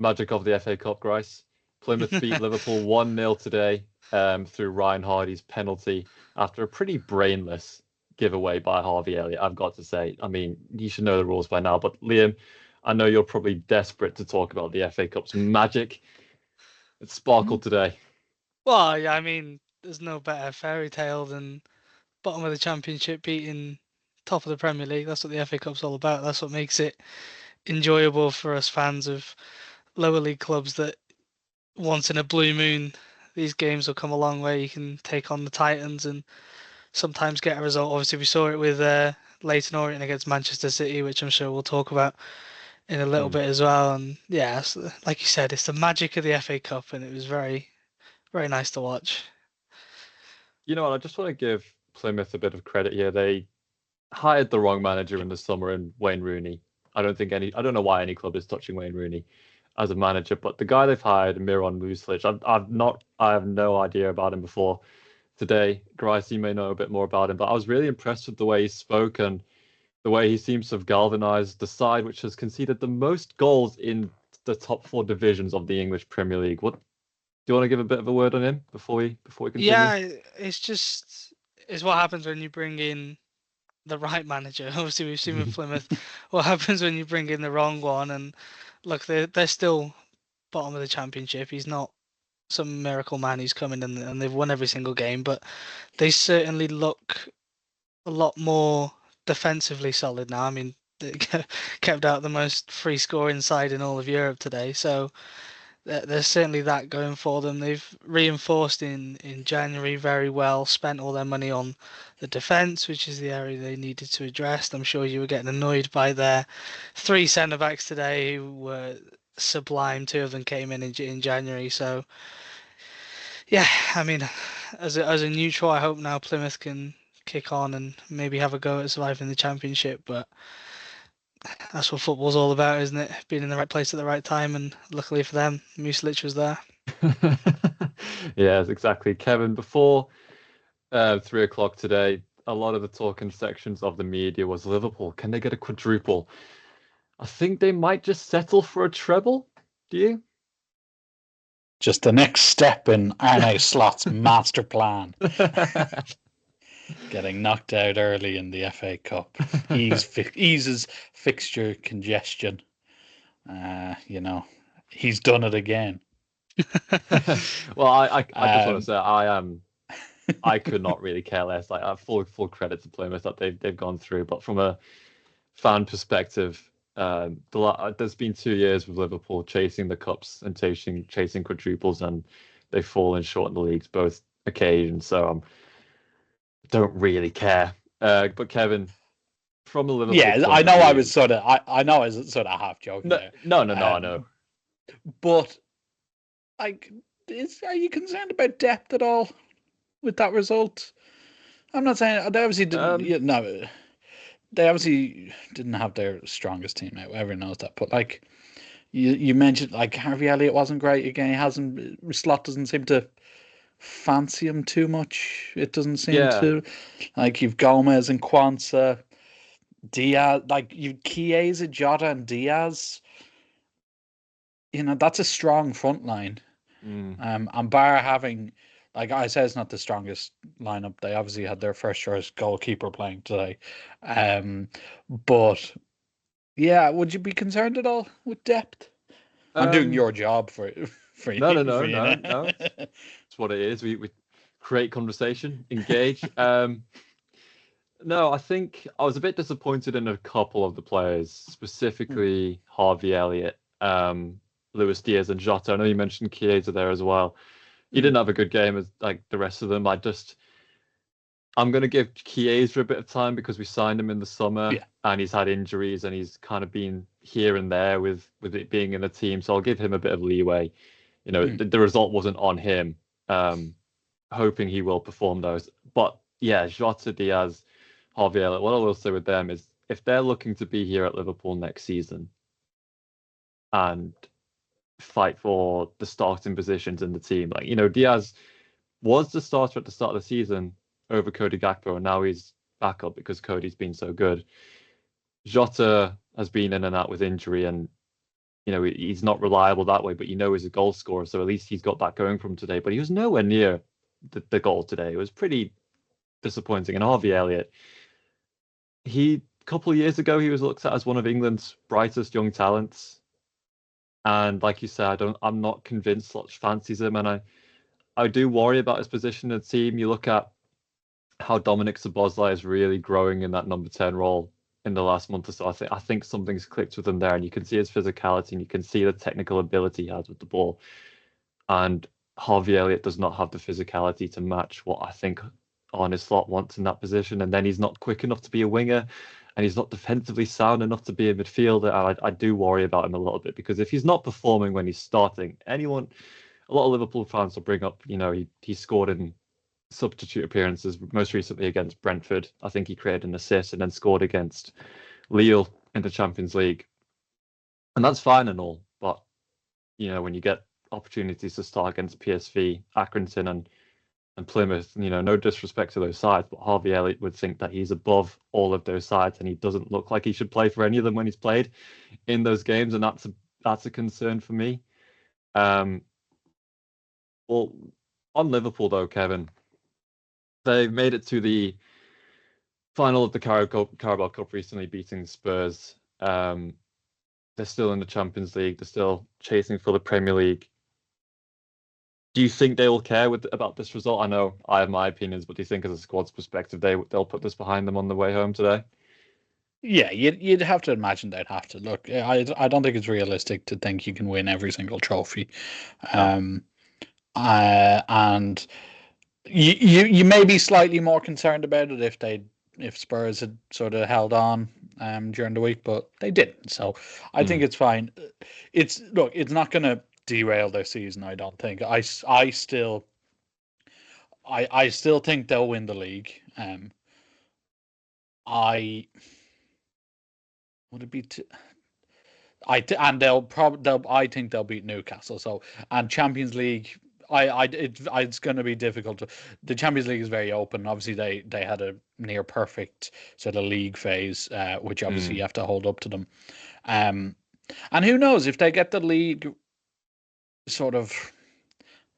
Magic of the FA Cup, Grice. Plymouth beat Liverpool 1-0 today through Ryan Hardy's penalty after a pretty brainless giveaway by Harvey Elliott, I've got to say. I mean, you should know the rules by now, but Liam, I know you're probably desperate to talk about the FA Cup's magic. It sparkled today. Well, yeah, I mean, there's no better fairy tale than bottom of the Championship beating top of the Premier League. That's what the FA Cup's all about. That's what makes it enjoyable for us fans of lower league clubs, that once in a blue moon, these games will come along where you can take on the Titans and sometimes get a result. Obviously, we saw it with Leyton Orient against Manchester City, which I'm sure we'll talk about in a little bit as well. And yeah, like you said, it's the magic of the FA Cup, and it was very, very nice to watch. You know what? I just want to give Plymouth a bit of credit here. They hired the wrong manager in the summer in Wayne Rooney. I don't know why any club is touching Wayne Rooney as a manager, but the guy they've hired, Miron Muslic, I have no idea about him before today. Grice, you may know a bit more about him, but I was really impressed with the way he spoke and the way he seems to have galvanized the side, which has conceded the most goals in the top 4 divisions of the English Premier League. What do you want to give a bit of a word on him before we continue? Yeah, it's what happens when you bring in the right manager. Obviously, we've seen with Plymouth what happens when you bring in the wrong one. And look, they're still bottom of the Championship. He's not some miracle man who's coming and they've won every single game, but they certainly look a lot more defensively solid now. I mean, they kept out the most free scoring side in all of Europe today, so there's certainly that going for them. They've reinforced in January very well, spent all their money on the defence, which is the area they needed to address. I'm sure you were getting annoyed by their 3 centre-backs today who were sublime. 2 of them came in January, so yeah, I mean, as a neutral, I hope now Plymouth can kick on and maybe have a go at surviving the Championship, but that's what football's all about, isn't it? Being in the right place at the right time, and luckily for them, Muslic was there. Yes, exactly. Kevin, before 3 o'clock today, a lot of the talking sections of the media was Liverpool. Can they get a quadruple? I think they might just settle for a treble. Do you? Just the next step in Arne Slot's master plan. Getting knocked out early in the FA Cup eases fixture congestion. He's done it again. Well, I just want to say I could not really care less. Like, I have full credit to Plymouth that they've gone through, but from a fan perspective, there's been 2 years with Liverpool chasing the cups and chasing quadruples, and they've fallen short in the leagues both occasions. So don't really care. But Kevin, from the Liverpool, yeah, I know I was sort of half joking. No, I know. But are you concerned about depth at all with that result? I'm not saying they obviously didn't. They obviously didn't have their strongest team out. Everyone knows that. But you mentioned, Harvey Elliott wasn't great again. Slot doesn't seem to fancy him too much. It doesn't seem to. You've Gomez and Kwanzaa, Diaz, you've Chiesa, Jota and Diaz. That's a strong front line. And bar having, I said, it's not the strongest lineup. They obviously had their first choice goalkeeper playing today. But yeah, would you be concerned at all with depth? I'm doing your job for you. No. It's what it is. We create conversation, engage. No, I think I was a bit disappointed in a couple of the players, specifically Harvey Elliott, Luis Diaz and Jota. I know you mentioned Chiesa there as well. He didn't have a good game as the rest of them. I'm going to give Chiesa a bit of time because we signed him in the summer and he's had injuries and he's kind of been here and there with it being in the team. So I'll give him a bit of leeway. The result wasn't on him. Hoping he will perform those. But yeah, Jota, Diaz, Harvey Elliott, what I will say with them is if they're looking to be here at Liverpool next season and fight for the starting positions in the team, Diaz was the starter at the start of the season over Cody Gakpo, and now he's back up because Cody's been so good. Jota has been in and out with injury, and he's not reliable that way, but he's a goal scorer, so at least he's got that going from today. But he was nowhere near the goal today. It was pretty disappointing. And Harvey Elliott, a couple of years ago, he was looked at as one of England's brightest young talents. And like you said, I'm not convinced Slot fancies him, and I do worry about his position in the team. You look at how Dominic Szoboszlai is really growing in that number 10 role in the last month or so. I think something's clicked with him there, and you can see his physicality and you can see the technical ability he has with the ball. And Harvey Elliott does not have the physicality to match what I think Arne Slot wants in that position. And then he's not quick enough to be a winger, and he's not defensively sound enough to be a midfielder. And I do worry about him a little bit, because if he's not performing when he's starting, a lot of Liverpool fans will bring up, he scored in substitute appearances, most recently against Brentford. I think he created an assist and then scored against Lille in the Champions League. And that's fine and all, but, when you get opportunities to start against PSV, Accrington and Plymouth, no disrespect to those sides, but Harvey Elliott would think that he's above all of those sides, and he doesn't look like he should play for any of them when he's played in those games, and that's a concern for me. Well, on Liverpool though, Kevin, they made it to the final of the Carabao Cup recently, beating Spurs. They're still in the Champions League. They're still chasing for the Premier League. Do you think they will care about this result? I know I have my opinions, but do you think, as a squad's perspective, they'll put this behind them on the way home today? Yeah, you'd have to imagine they'd have to. Look, I don't think it's realistic to think you can win every single trophy, and you may be slightly more concerned about it if Spurs had sort of held on during the week, but they didn't. So I think it's fine. It's not going to derail their season, I don't think. I still think they'll win the league. I think they'll beat Newcastle. So, and Champions League, it's going to be difficult. The Champions League is very open. Obviously, they had a near perfect sort of league phase, which obviously you have to hold up to them. And who knows if they get the league sort of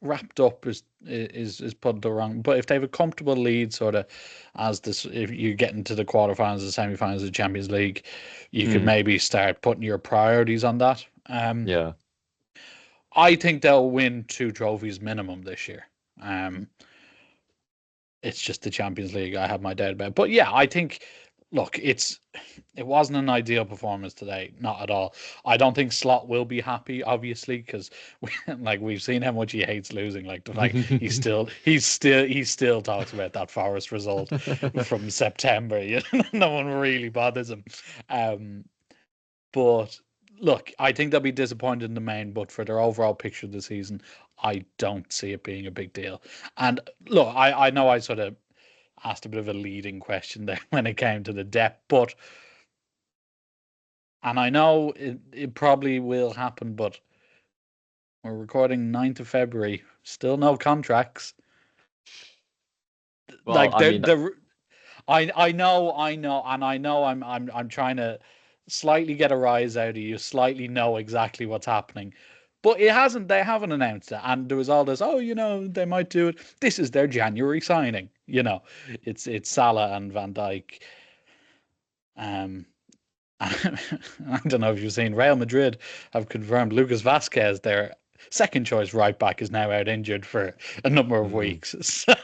wrapped up is put the wrong, but if they have a comfortable lead sort of as this, if you get into the quarterfinals and semi-finals of the Champions League, you could maybe start putting your priorities on that. I think they'll win 2 trophies minimum this year. It's just the Champions League I have my doubt about, but yeah, I think, look, it wasn't an ideal performance today, not at all. I don't think Slot will be happy, obviously, because we've seen how much he hates losing. He still talks about that Forest result from September. No one really bothers him. But look, I think they'll be disappointed in the main, but for their overall picture of the season, I don't see it being a big deal. And look, I know I sort of asked a bit of a leading question there when it came to the depth, and I know it probably will happen, but we're recording 9th of February, still no contracts. Well, I know, and I know I'm trying to slightly get a rise out of you, slightly know exactly what's happening. But they haven't announced it. And there was all this, they might do it. This is their January signing. It's Salah and Van Dijk. I don't know if you've seen, Real Madrid have confirmed Lucas Vazquez, their second choice right back, is now out injured for a number of weeks. So,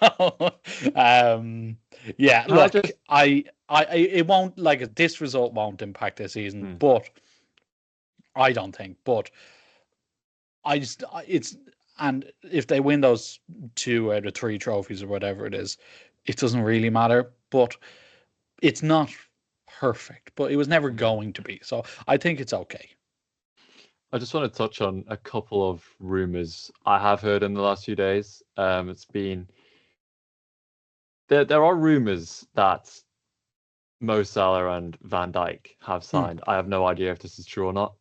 yeah, look, it won't, this result won't impact their season, but I don't think, but and if they win those 2 out of 3 trophies or whatever it is, it doesn't really matter. But it's not perfect, but it was never going to be. So I think it's okay. I just want to touch on a couple of rumours I have heard in the last few days. It's been there are rumours that Mo Salah and Van Dijk have signed. I have no idea if this is true or not.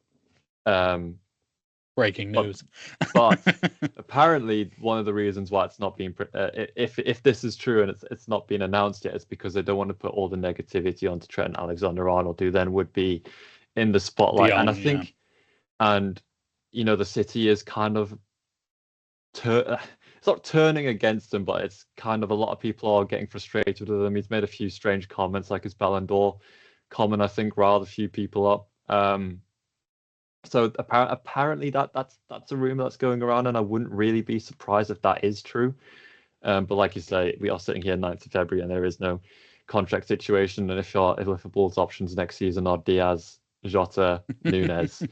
Breaking news. But apparently, one of the reasons why it's not being if this is true and it's not been announced yet, is because they don't want to put all the negativity onto Trent Alexander-Arnold, who then would be in the spotlight. And I think and the city is kind of it's not turning against him, but it's kind of a lot of people are getting frustrated with him. He's made a few strange comments, like his Ballon d'Or comment, I think, riled a few people up. So apparently that's a rumor that's going around, and I wouldn't really be surprised if that is true. But like you say, we are sitting here 9th of February, and there is no contract situation. And if Liverpool's options next season are Diaz, Jota, Nunes,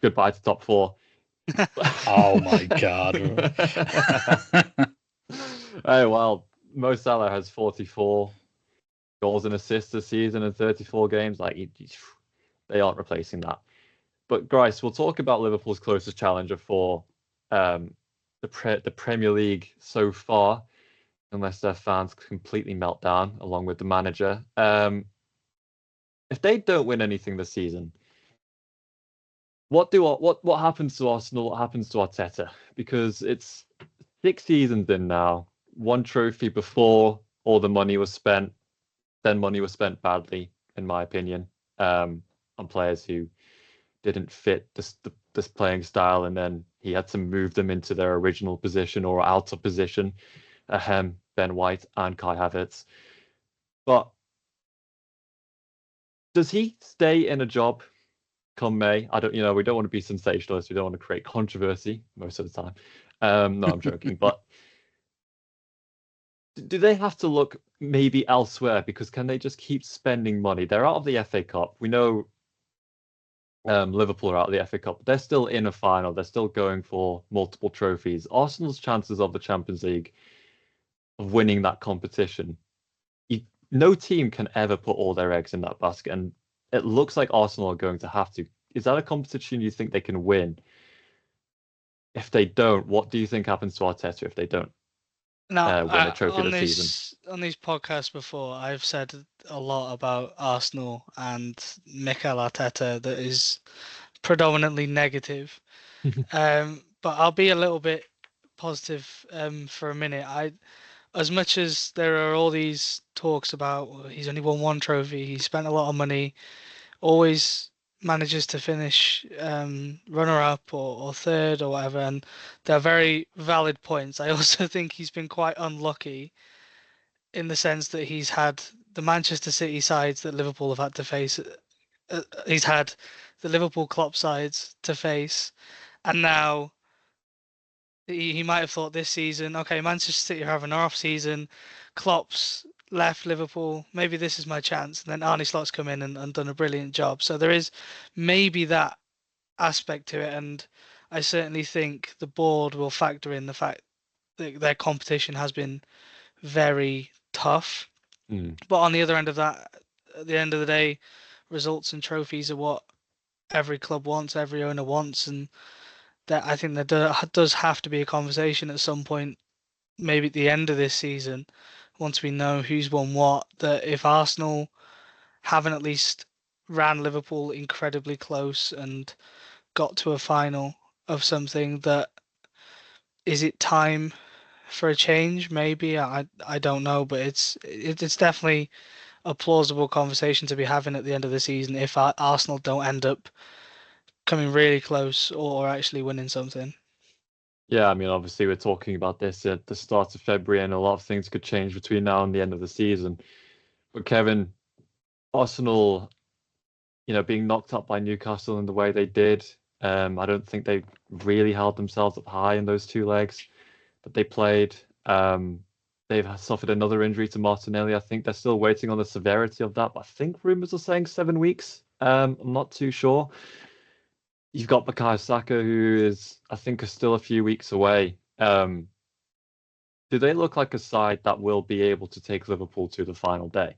goodbye to top four. Oh my God. Oh, well, Mo Salah has 44 goals and assists this season in 34 games. Like, they aren't replacing that. But Grice, we'll talk about Liverpool's closest challenger for the Premier League so far, unless their fans completely melt down along with the manager. If they don't win anything this season, what happens to Arsenal? What happens to Arteta? Because it's 6 seasons in now, 1 trophy before all the money was spent. Then money was spent badly, in my opinion, on players who didn't fit this playing style, and then he had to move them into their original position or out of position. Ben White and Kai Havertz. But does he stay in a job come May? We don't want to be sensationalist. We don't want to create controversy most of the time. No, I'm joking. But do they have to look maybe elsewhere? Because can they just keep spending money? They're out of the FA Cup. We know Liverpool are out of the FA Cup. They're still in a final. They're still going for multiple trophies. Arsenal's chances of the Champions League of winning that competition, no team can ever put all their eggs in that basket. And it looks like Arsenal are going to have to. Is that a competition you think they can win? If they don't, what do you think happens to Arteta if they don't win a trophy this season? On these podcasts before, I've said a lot about Arsenal and Mikel Arteta that is predominantly negative. But I'll be a little bit positive for a minute. As much as there are all these talks about he's only won 1 trophy, he spent a lot of money, always manages to finish runner-up or third or whatever, and they're very valid points. I also think he's been quite unlucky in the sense that he's had the Manchester City sides that Liverpool have had to face. He's had the Liverpool Klopp sides to face, and now he might have thought this season, okay, Manchester City are having an off season, Klopp's left Liverpool, maybe this is my chance. And then Arne Slot's come in and done a brilliant job. So there is maybe that aspect to it. And I certainly think the board will factor in the fact that their competition has been very tough. But on the other end of that, at the end of the day, results and trophies are what every club wants, every owner wants. And that I think there does have to be a conversation at some point, maybe at the end of this season, once we know who's won what, that if Arsenal haven't at least ran Liverpool incredibly close and got to a final of something, that is it time for a change? Maybe I don't know, but it's definitely a plausible conversation to be having at the end of the season if Arsenal don't end up coming really close or actually winning something. Yeah, I mean, obviously we're talking about this at the start of February, and a lot of things could change between now and the end of the season. But Kevin, Arsenal, being knocked up by Newcastle in the way they did, I don't think they really held themselves up high in those 2 legs that they played. They've suffered another injury to Martinelli. I think they're still waiting on the severity of that, but I think rumors are saying 7 weeks. I'm not too sure. You've got Bukayo Saka, who is still a few weeks away. Do they look like a side that will be able to take Liverpool to the final day?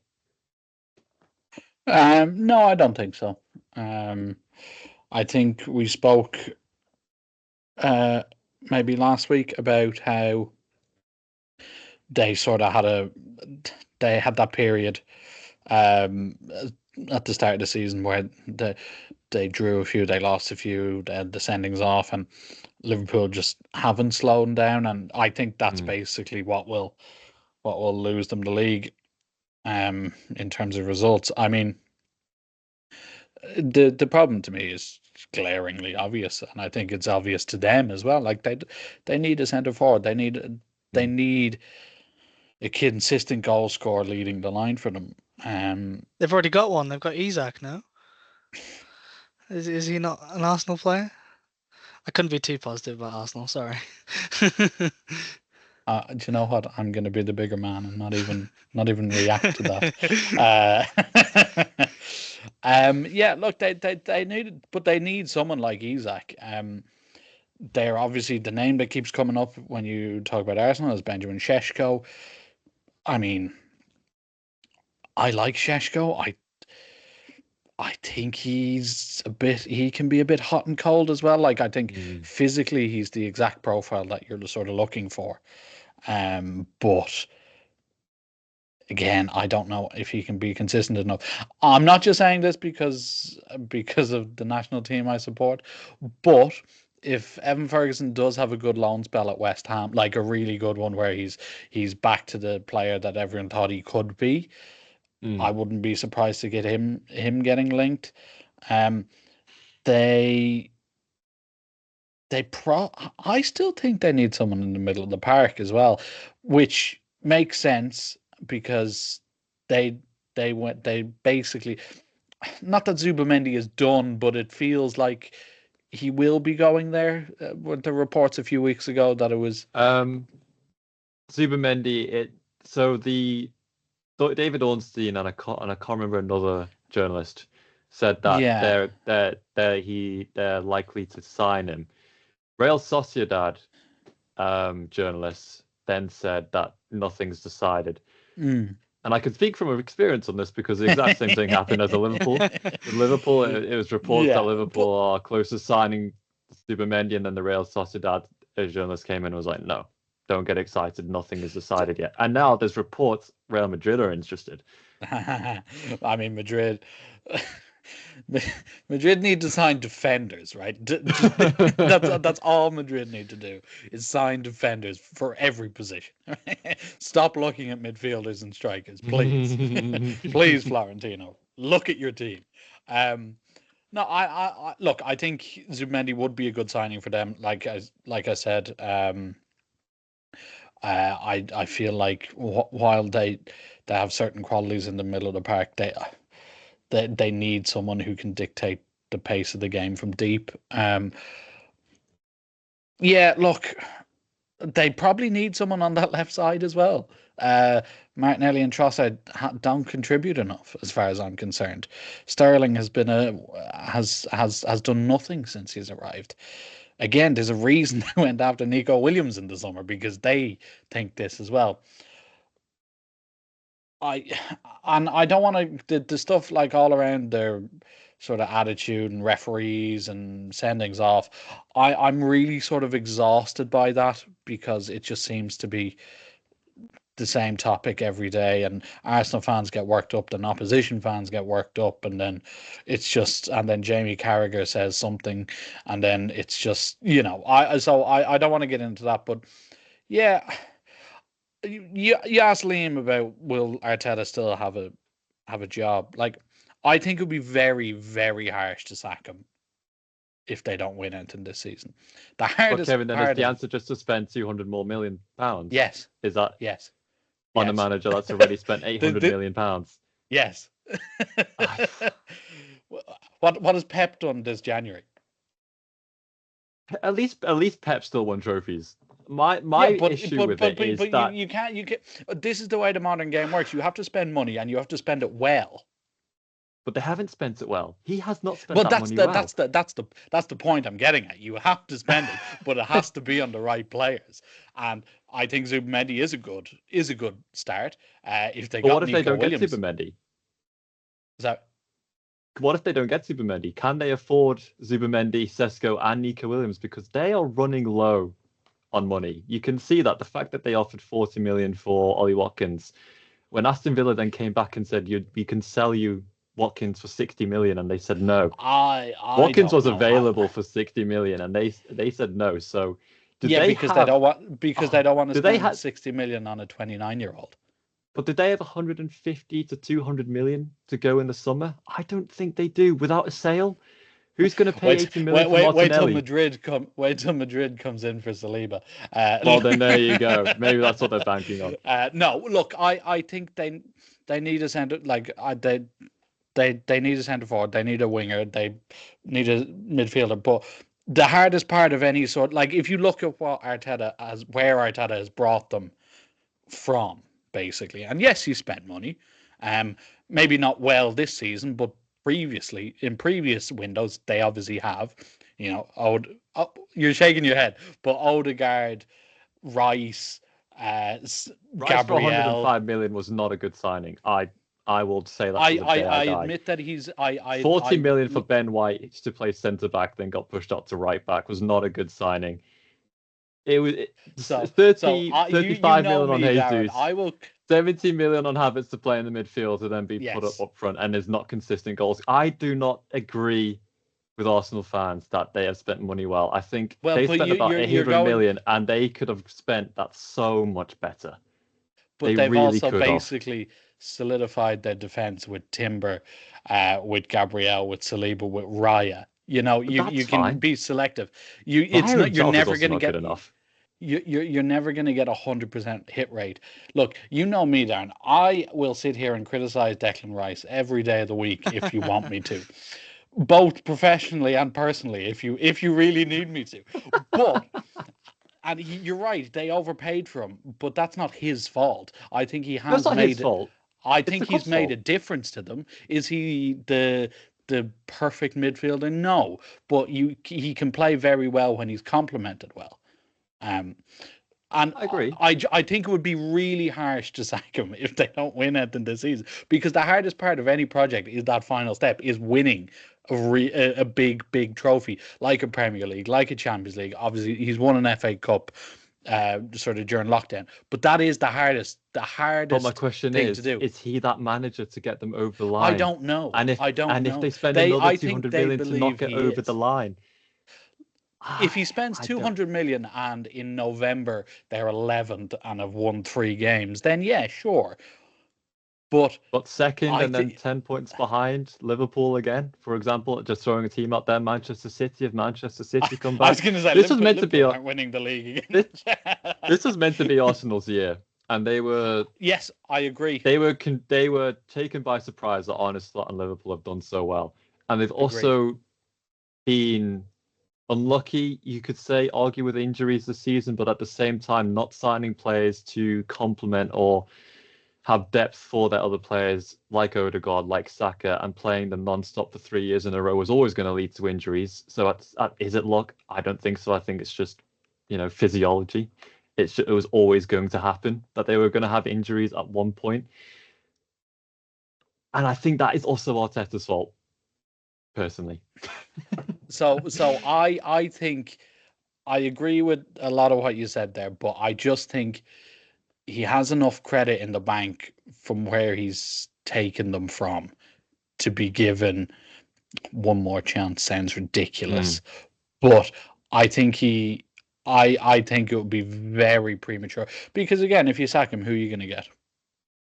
No, I don't think so. I think we spoke maybe last week about how they sort of had that period at the start of the season where they drew a few, they lost a few, they had the sendings off, and Liverpool just haven't slowed down. And I think that's basically what will lose them the league. In terms of results, I mean, the problem to me is glaringly obvious, and I think it's obvious to them as well. Like they need a centre forward. They need a consistent goal scorer leading the line for them. They've already got one. They've got Isak now. Is he not an Arsenal player? I couldn't be too positive about Arsenal. Sorry. Do you know what? I'm going to be the bigger man and not even react to that. Yeah, look, they need someone like Isak. They're obviously the name that keeps coming up when you talk about Arsenal is Benjamin Šeško. I mean, I like Šeško. I think he can be a bit hot and cold as well. Like I think physically he's the exact profile that you're sort of looking for. But again, I don't know if he can be consistent enough. I'm not just saying this because of the national team I support, but if Evan Ferguson does have a good loan spell at West Ham, like a really good one where he's back to the player that everyone thought he could be, I wouldn't be surprised to get him getting linked. I still think they need someone in the middle of the park as well, which makes sense because they basically, not that Zubamendi is done, but it feels like he will be going there. With the reports a few weeks ago that it was Zubamendi. David Ornstein and I can't remember another journalist said that they're likely to sign him. Real Sociedad journalists then said that nothing's decided. And I can speak from experience on this because the exact same thing happened as a Liverpool. With Liverpool, it was reports that Liverpool are close to signing Zubamendi, and then the Real Sociedad journalist came in and was like, no, don't get excited. Nothing is decided yet. And now there's reports Real Madrid are interested. I mean, Madrid need to sign defenders, right? That's all Madrid need to do is sign defenders for every position. Stop looking at midfielders and strikers, please. Please, Florentino, look at your team. No, I look. I think Zubamendi would be a good signing for them. Like I said, I feel like while they have certain qualities in the middle of the park, they need someone who can dictate the pace of the game from deep. Yeah, look, they probably need someone on that left side as well. Martinelli and Trossard don't contribute enough, as far as I'm concerned. Sterling has done nothing since he's arrived. Again, there's a reason they went after Nico Williams in the summer, because they think this as well. I don't want to the stuff like all around their sort of attitude and referees and sendings off. I'm really sort of exhausted by that, because it just seems to be the same topic every day, and Arsenal fans get worked up, then opposition fans get worked up, and then and then Jamie Carragher says something, and then it's just, I don't want to get into that, but yeah. You asked Liam about will Arteta still have a job. Like, I think it would be very, very harsh to sack him if they don't win anything this season. The hardest. But Kevin, then is the answer just to spend £200 million? Yes. Is that on a manager that's already spent £800 million? Yes. What has Pep done this January? At least Pep still won trophies. My issue with it is that you can't. This is the way the modern game works. You have to spend money, and you have to spend it well. But they haven't spent it well. He has not spent that money well. That's the point I'm getting at. You have to spend it, but it has to be on the right players. And I think Zubamendi is a good start. If they got Nico Williams, get Zubamendi? What if they don't get Zubamendi? Can they afford Zubamendi, Sesko, and Nico Williams, because they are running low on money? You can see that the fact that they offered 40 million for Ollie Watkins, when Aston Villa then came back and said we can sell you Watkins for 60 million, and they said no. Watkins was available for 60 million, and they said no. So they don't want to spend 60 million on a 29-year-old. But did they have 150 to 200 million to go in the summer? I don't think they do. Without a sale, Who's going to pay 80 million for Martinelli? Wait till Madrid comes in for Saliba. Well, then there you go. Maybe that's what they're banking on. No, look, I think they need a centre they need a centre forward. They need a winger. They need a midfielder. But the hardest part of any sort, like if you look at where Arteta has brought them from, basically, and yes, he spent money. Maybe not well this season, but previously in previous windows they obviously have. You're shaking your head, but Odegaard, Rice, Gabriel for 105 million was not a good signing. I will say that. I admit that he's 40 million for Ben White to play centre back, then got pushed up to right back was not a good signing. It was 35 million on Jesus. Darren, 70 million on Havertz to play in the midfield to then be put up front, and there's not consistent goals. I do not agree with Arsenal fans that they have spent money well. I think they spent about 800 million, and they could have spent that so much better. But they've really also basically solidified their defense with Timber, with Gabriel, with Saliba, with Raya. You can be selective. You're never going to get enough. You're never going to get 100% hit rate. Look, you know me, Darren. I will sit here and criticize Declan Rice every day of the week if you want me to, both professionally and personally. If you really need me to, but. And you're right, they overpaid for him, but that's not his fault. I think he has made it. I think he's made a difference to them. Is he the perfect midfielder? No, but he can play very well when he's complemented well. And I agree. I think it would be really harsh to sack him if they don't win anything this season, because the hardest part of any project is that final step, is winning a big trophy like a Premier League, like a Champions League. Obviously, he's won an FA Cup sort of during lockdown, but that is the hardest. But my question is he that manager to get them over the line? I don't know. And if they spend another 200 million to not get over the line. If he spends 200 million and in November they're 11th and have won 3 games, then yeah, sure. But second and then 10 points behind Liverpool again, for example, just throwing a team up there, Manchester City. If Manchester City come back, I was going to say this was meant to be winning the league again. This was meant to be Arsenal's year, and they were. Yes, I agree. They were taken by surprise that Arne Slot and Liverpool have done so well, and they've also been unlucky, you could say, argue with injuries this season, but at the same time not signing players to complement or have depth for their other players like Odegaard, like Saka, and playing them non-stop for 3 years in a row was always going to lead to injuries. So is it luck? I don't think so. I think it's just, physiology. It was always going to happen that they were going to have injuries at one point. And I think that is also Arteta's fault, personally. So I think I agree with a lot of what you said there, but I just think he has enough credit in the bank from where he's taken them from to be given one more chance. Sounds ridiculous, but I think I think it would be very premature, because again, if you sack him, who are you going to get?